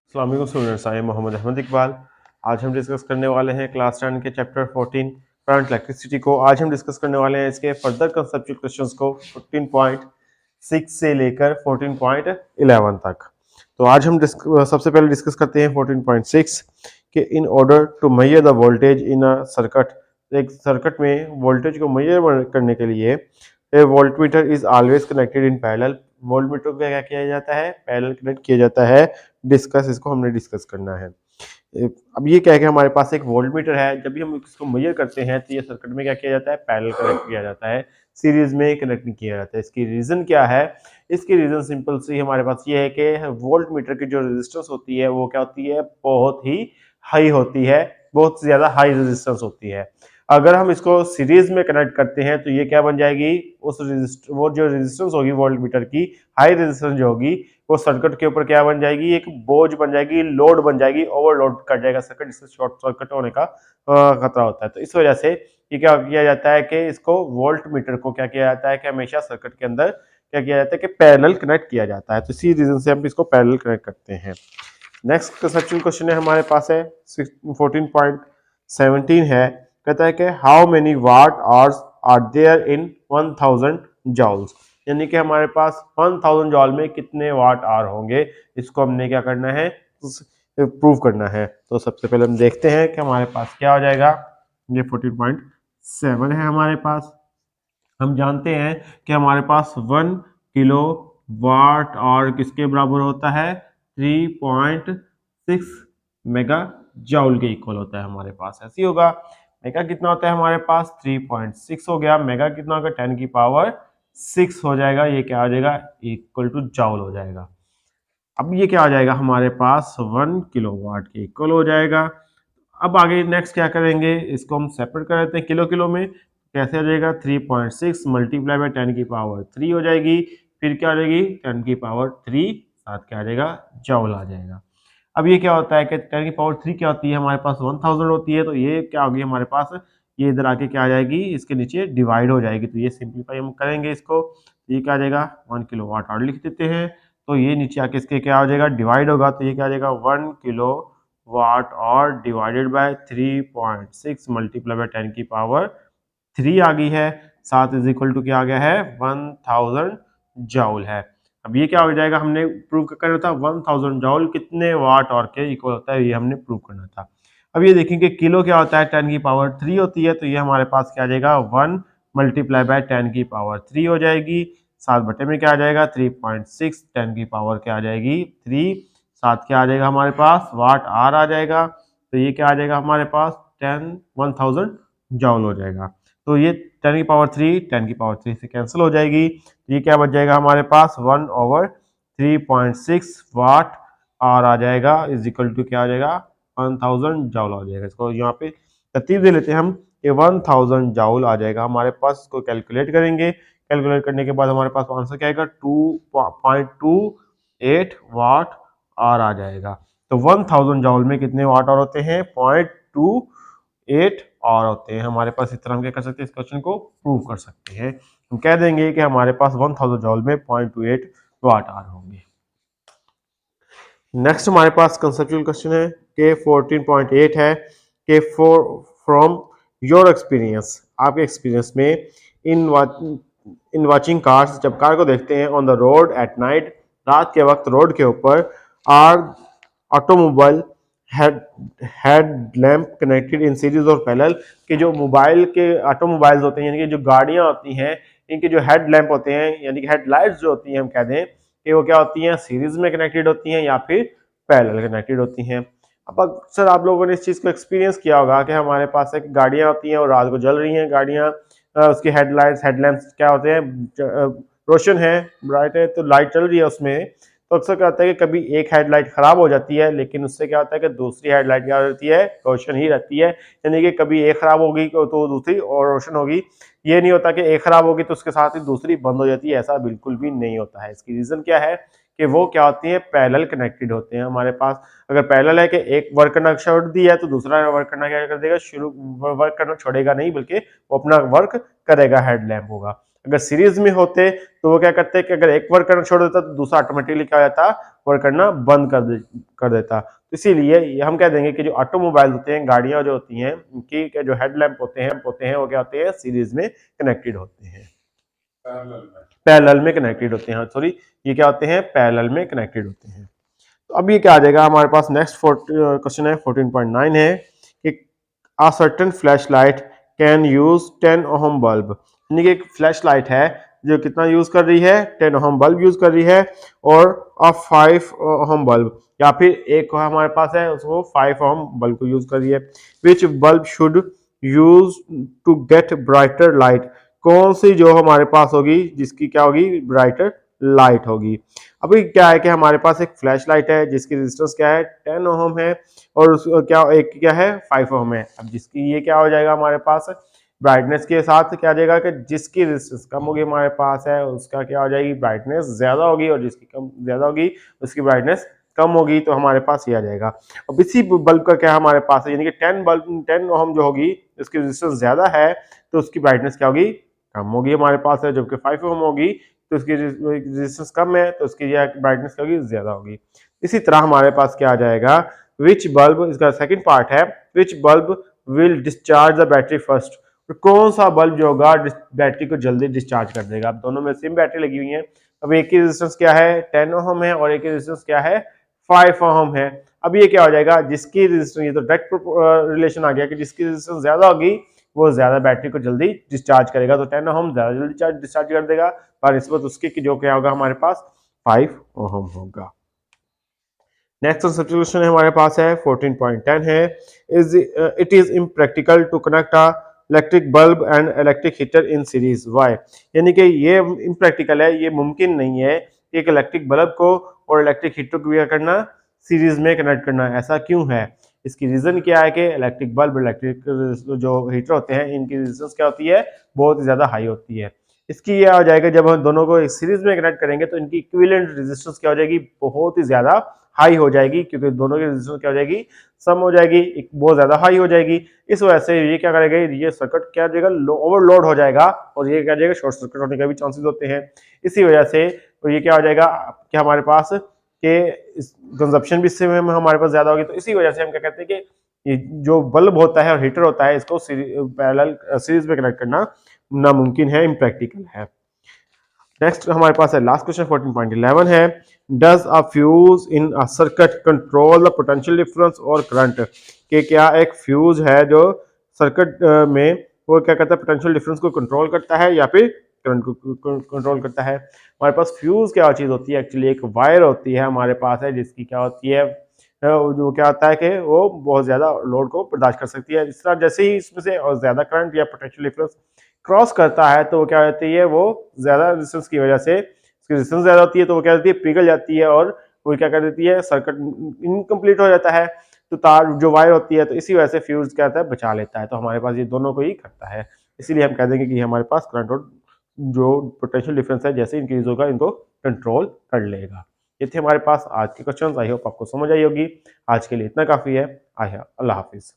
अस्सलाम वालेकुम students, I am Mohammad Ahmed Iqbal. आज हम डिस्कस करने वाले हैं क्लास 10 के चैप्टर 14 करंट इलेक्ट्रिसिटी को। आज हम डिस्कस करने वाले हैं इसके फर्दर कंसेप्चुअल क्वेश्चंस को 14.6 से लेकर 14.11 तक। तो आज हम सबसे पहले डिस्कस करते हैं 14.6 कि in order to measure the voltage in a circuit. एक सर्किट में वोल्टेज को मेजर करने के लिए a voltmeter is always connected in parallel. Voltmeter को क्या किया जाता है? पैरेलल कनेक्ट किया जाता है। इसको हमने डिस्कस करना है। अब ये क्या है कि हमारे पास एक वोल्टमीटर है। जब भी हम इसको मेजर करते हैं तो ये सर्किट में क्या किया जाता है? पैरेलल कनेक्ट किया जाता है, सीरीज में कनेक्ट नहीं किया जाता है। इसकी रीजन क्या है? इसकी रीजन सिंपल सी हमारे पास ये है कि वोल्टमीटर की जो रेजिस्टेंस होती है वो क्या होती है? बहुत ही हाई होती है, बहुत ज्यादा हाई रेजिस्टेंस होती है। अगर हम इसको सीरीज में कनेक्ट करते हैं तो ये क्या बन जाएगी? वो जो रेजिस्टेंस होगी वोल्टमीटर की, हाई रेजिस्टेंस जो होगी, वो सर्किट के ऊपर क्या बन जाएगी? एक बोझ बन जाएगी, लोड बन जाएगी, ओवरलोड कर जाएगा सर्किट, जिससे शॉर्ट सर्किट होने का खतरा होता है। तो इस वजह से ये क्या किया जाता है कि इसको वोल्ट मीटर को क्या किया जाता है कि हमेशा सर्किट के अंदर क्या किया जाता है कि पैरेलल कनेक्ट किया जाता है। तो इसी रीजन से हम इसको पैरेलल कनेक्ट करते हैं। नेक्स्ट कंसेप्चुअल क्वेश्चन है हमारे पास है 14.17 है। कहता है कि how many watt hours are there in 1000 joules. यानी कि हमारे पास 1000 जॉल में कितने वाट आवर होंगे, इसको हमने क्या करना है? प्रूव करना है। तो सबसे पहले हम देखते हैं कि हमारे पास क्या हो जाएगा। ये 14.7 है हमारे पास। हम जानते हैं कि हमारे पास 1 किलो वाट और किसके बराबर होता है? 3.6 मेगा जॉल के इक्वल होता है हमारे पास। ऐसे ही होगा। मेगा कितना होता है हमारे पास? 3.6 हो गया। मेगा कितना होगा? 10 की पावर 6 हो जाएगा। ये क्या हो जाएगा? इक्वल टू जॉल हो जाएगा। अब ये क्या हो जाएगा हमारे पास? 1 किलोवाट के इक्वल हो जाएगा। अब आगे नेक्स्ट क्या करेंगे? इसको हम सेपरेट कर देते हैं किलो किलो में। कैसे हो जाएगा? 3.6 मल्टीप्लाई बाय 10 की पावर 3 हो जाएगी। फिर क्या हो जाएगी? 10 की पावर 3 साथ क्या आ जाएगा? जॉल आ जाएगा। अब ये क्या होता है कि 10 की पावर 3 क्या होती है हमारे पास? 1000 होती है। तो ये क्या होगी हमारे पास? ये इधर आके क्या आ जाएगी? इसके नीचे डिवाइड हो जाएगी। तो ये सिंप्लीफाई हम करेंगे इसको। ये क्या आ जाएगा? 1 किलो वाट आवर लिख देते हैं। तो ये नीचे आके इसके क्या हो जाएगा? डिवाइड होगा। तो ये क्या आ जाएगा? 1 किलो वाट और डिवाइडेड बाय 3.6 मल्टीप्लाई बाय 10 की पावर 3 आ गई है। साथ इज इक्वल टू क्या आ गया है? 1000 जॉल है। अब ये क्या हो जाएगा? हमने प्रूव करना था 1000 जॉल कितने वाट और के इक्वल होता है, ये हमने प्रूव करना था। अब ये देखेंगे किलो क्या होता है? 10 की पावर 3 होती है। तो ये हमारे पास क्या आ जाएगा? 1 मल्टीप्लाई बाय 10 की पावर 3 हो जाएगी। 7 बटे में क्या आ जाएगा? 3.6 10 की पावर क्या आ जाएगी? 3। साथ क्या आ जाएगा हमारे पास? वाट आर आ जाएगा। तो ये क्या आ जाएगा हमारे पास? 1000 जॉल हो जाएगा। तो ये 10 की पावर 3 10 की पावर 3 से कैंसिल हो जाएगी। ये क्या बच जाएगा हमारे पास? 1/3.6 वाट आर आ जाएगा इज इक्वल टू क्या आ जाएगा? 1000 जॉल आ जाएगा। इसको यहाँ पे तरतीब दे लेते हैं हम। ये 1000 जॉल आ जाएगा हमारे पास। इसको कैलकुलेट करेंगे। कैलकुलेट करने के बाद हमारे पास आंसर क्या आएगा? 2.28 वाट आर आ जाएगा। तो 1000 जॉल में कितने वाट आवर होते हैं? 0.28 आवर होते हैं हमारे पास। इस तरह हम क्या कर सकते हैं? इस क्वेश्चन को प्रूव कर सकते हैं। हम कह देंगे कि हमारे पास 1000 जॉल में 0.28 वाट आवर होंगे। नेक्स्ट हमारे पास कंसेप्चुअल क्वेश्चन है कि 14.8 है कि फ्रॉम योर एक्सपीरियंस, आपके एक्सपीरियंस में इन वाचिंग कार्स, जब कार को देखते हैं on the road at night, रात के वक्त रोड के ऊपर, are automobile head lamp connected in series और पैरेलल, कि जो मोबाइल के ऑटोमोबाइल्स होते हैं यानी कि जो गाड़ियां होती हैं, इनके जो हेड लैम्प होते हैं यानी कि हेडलाइट्स जो होती हैं, हम कहते हैं कि वो क्या होती हैं? सीरीज में कनेक्टेड होती हैं या फिर पैरेलल कनेक्टेड होती हैं। अब अक्सर आप लोगों ने इस चीज़ को एक्सपीरियंस किया होगा कि हमारे पास एक गाड़ियां होती हैं और रात को जल रही हैं गाड़ियां, उसकी हेडलाइट्स हेडलैम्प्स क्या होते हैं? रोशन है, ब्राइट है, तो लाइट चल रही है उसमें। तो अक्सर क्या होता है कि कभी एक हेडलाइट खराब हो जाती है, लेकिन उससे क्या होता है कि दूसरी हेडलाइट क्या होती है? रोशन ही रहती है। यानी कि कभी एक खराब होगी तो दूसरी और रोशन होगी। ये नहीं होता कि एक खराब होगी तो उसके साथ ही दूसरी बंद हो जाती है, ऐसा बिल्कुल भी नहीं होता है। इसकी रीजन क्या है कि वो क्या होती है? पैरेलल कनेक्टेड होते हैं हमारे पास। अगर पैरेलल है कि एक वर्क करना छोड़ दिया तो दूसरा वर्क करना क्या कर देगा? शुरू वर्क करना छोड़ेगा नहीं, बल्कि वो अपना वर्क करेगा, हेडलैम्प होगा। अगर सीरीज में होते तो वो क्या करते हैं कि अगर एक वर्क करना छोड़ देता तो दूसरा ऑटोमेटिकली क्या हो जाता, वर्क करना बंद कर देता। तो इसीलिए ये हम कह देंगे कि जो ऑटोमोबाइल होते हैं, गाड़ियां जो होती हैं, उनकी जो हेडलैम्प होते हैं वो क्या होते हैं, सीरीज में कनेक्टेड होते हैं, पैरेलल में कनेक्टेड होते हैं, सॉरी ये क्या होते हैं, पैरेलल में कनेक्टेड होते हैं। तो अब ये क्या आ जाएगा हमारे पास, नेक्स्ट क्वेश्चन है 14.9 है कि a certain flashlight can use 10 ohm bulb, यानी कि एक फ्लैश लाइट है जो कितना यूज कर रही है, 10 ओहम बल्ब यूज कर रही है, और 5 ओहम बल्ब, या फिर एक हमारे पास है उसको 5 ओहम बल्ब को यूज कर रही है। Which bulb should use to get brighter light, कौन सी जो हमारे पास होगी जिसकी क्या होगी, ब्राइटर लाइट होगी। अभी क्या है कि हमारे पास एक फ्लैश लाइट है जिसकी रेजिस्टेंस क्या है, 10 ओहम है, और क्या एक क्या है, 5 ओहम है। अब जिसकी ये क्या हो जाएगा हमारे पास, ब्राइटनेस के साथ क्या आ जाएगा कि जिसकी रेजिस्टेंस कम होगी हमारे पास है उसका क्या हो जाएगी, ब्राइटनेस ज्यादा होगी, और जिसकी कम ज्यादा होगी उसकी ब्राइटनेस कम होगी, तो हमारे पास ये आ जाएगा। अब इसी बल्ब का क्या हमारे पास है, यानी कि 10 ओहम जो होगी उसकी रेजिस्टेंस ज्यादा है तो उसकी ब्राइटनेस क्या होगी, कम होगी हमारे पास है, जबकि 5 ओहम होगी तो उसकी रेजिस्टेंस कम है तो उसकी ब्राइटनेस क्या होगी, ज्यादा होगी। इसी तरह हमारे पास क्या आ जाएगा, विच बल्ब, इसका सेकंड पार्ट है, which bulb will discharge the battery first, कौन सा बल्ब जो होगा बैटरी को जल्दी डिस्चार्ज कर देगा। अब दोनों में सेम बैटरी लगी हुई है, अब एक की रेजिस्टेंस क्या है, 10 ओहम है, और एक की रेजिस्टेंस क्या है, 5 ओहम है। अब ये क्या हो जाएगा, जिसकी रेजिस्टेंस, ये तो डायरेक्ट रिलेशन आ गया कि जिसकी रेजिस्टेंस ज्यादा होगी वो ज्यादा बैटरी को जल्दी डिस्चार्ज करेगा, तो 10 ओहम ज्यादा जल्दी डिस्चार्ज कर देगा, और निस्बत उसके की जो क्या होगा हमारे पास 5 ओहम होगा। नेक्स्ट सब्स्टिट्यूशन हमारे पास है 14.10 है, is it is impractical to connect a electric bulb and electric heater in series, why, यानी कि ये इम्प्रैक्टिकल है, ये मुमकिन नहीं है कि एक इलेक्ट्रिक बल्ब को और इलेक्ट्रिक हीटर को क्या करना, सीरीज में कनेक्ट करना, ऐसा क्यों है। इसकी रीजन क्या है कि इलेक्ट्रिक बल्ब, इलेक्ट्रिक जो हीटर होते हैं, इनकी रेजिस्टेंस क्या होती है, बहुत ही ज्यादा हाई होती है। इसकी ये आ जाएगा, जब हम दोनों को एक सीरीज में कनेक्ट करेंगे तो इनकी इक्विवेलेंट रेजिस्टेंस क्या हो जाएगी, बहुत ही ज्यादा हाई हो जाएगी, क्योंकि दोनों की रेजिस्टेंस क्या हो जाएगी, सम हो जाएगी, बहुत ज्यादा हाई हो जाएगी। इस वजह से ये क्या करेगा, ये सर्किट क्या हो जाएगा, ओवरलोड हो जाएगा, और ये क्या हो जाएगा, शॉर्ट सर्किट होने का भी चांसेस होते हैं। इसी वजह से तो ये क्या हो जाएगा कि हमारे पास के कंजप्शन भी इससे हमारे पास ज्यादा होगी। तो इसी वजह से हम क्या कहते हैं कि ये जो बल्ब होता है और हीटर होता है, इसको पैरेलल सीरीज में कनेक्ट करना नामुमकिन है, इम्प्रैक्टिकल है। नेक्स्ट हमारे पास है लास्ट क्वेश्चन 14.11 है, does a fuse in a circuit control the potential difference और करंट, कि क्या एक फ्यूज है जो सर्किट में वो क्या करता है, पोटेंशियल डिफरेंस को कंट्रोल करता है या फिर करंट को कंट्रोल करता है। हमारे पास फ्यूज क्या चीज होती है, एक्चुअली एक वायर होती है हमारे पास है, जिसकी क्या होती है, जो क्या होता है कि वो बहुत ज्यादा लोड को बर्दाश्त कर सकती है। इस तरह जैसे ही इसमें से और ज्यादा करंट या पोटेंशियल डिफरेंस क्रॉस करता है तो वो क्या होती है, वो ज्यादा रेजिस्टेंस की वजह से, इसकी रेजिस्टेंस ज्यादा होती है तो वो क्या होती है, पिघल जाती है, और वो क्या कर देती है, सर्किट इनकम्प्लीट हो जाता है। तो तार जो वायर होती है, तो इसी वजह से फ्यूज क्या होता है, बचा लेता है। तो हमारे पास ये दोनों को ही करता है, इसीलिए हम कह देंगे कि हमारे पास करंट और जो पोटेंशियल डिफरेंस है जैसे इंक्रीज होगा इनको कंट्रोल कर लेगा। ये थे हमारे पास आज के क्वेश्चंस। आई होप आपको समझ आई होगी। आज के लिए इतना काफी है। अल्लाह हाफिज।